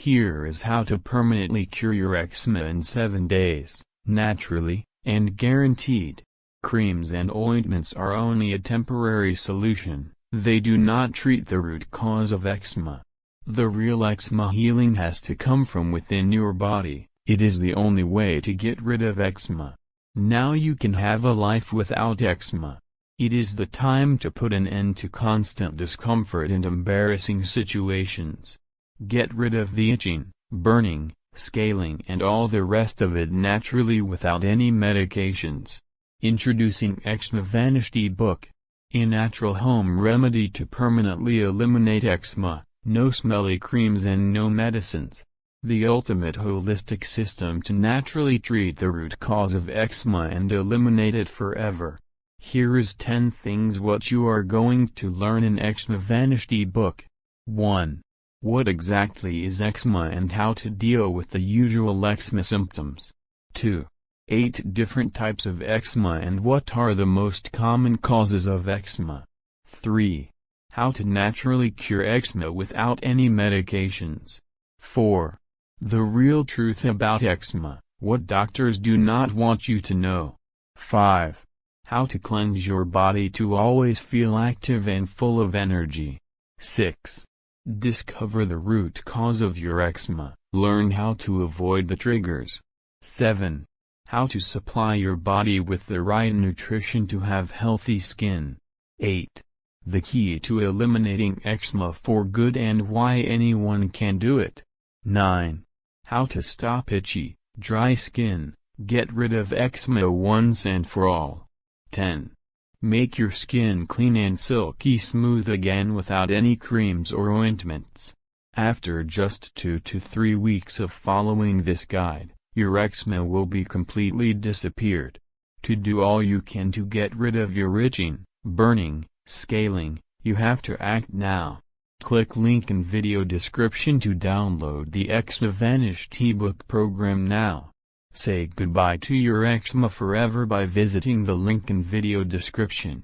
Here is how to permanently cure your eczema in 7 days, naturally, and guaranteed. Creams and ointments are only a temporary solution, they do not treat the root cause of eczema. The real eczema healing has to come from within your body, it is the only way to get rid of eczema. Now you can have a life without eczema. It is the time to put an end to constant discomfort and embarrassing situations. Get rid of the itching, burning, scaling and all the rest of it naturally without any medications. Introducing Eczema Vanished ebook. A natural home remedy to permanently eliminate eczema, no smelly creams and no medicines. The ultimate holistic system to naturally treat the root cause of eczema and eliminate it forever. Here is 10 things what you are going to learn in Eczema Vanished ebook. 1. What exactly is eczema and how to deal with the usual eczema symptoms. 2. 8 different types of eczema and what are the most common causes of eczema. 3. How to naturally cure eczema without any medications. 4. The real truth about eczema, what doctors do not want you to know. 5. How to cleanse your body to always feel active and full of energy. 6. Discover the root cause of your eczema, learn how to avoid the triggers. 7. How to supply your body with the right nutrition to have healthy skin. 8. The key to eliminating eczema for good and why anyone can do it. 9. How to stop itchy, dry skin, get rid of eczema once and for all. 10. Make your skin clean and silky smooth again without any creams or ointments. After just 2 to 3 weeks of following this guide, your eczema will be completely disappeared. To do all you can to get rid of your itching, burning, scaling, you have to act now. Click link in video description to download the Eczema Vanished ebook program now. Say goodbye to your eczema forever by visiting the link in video description.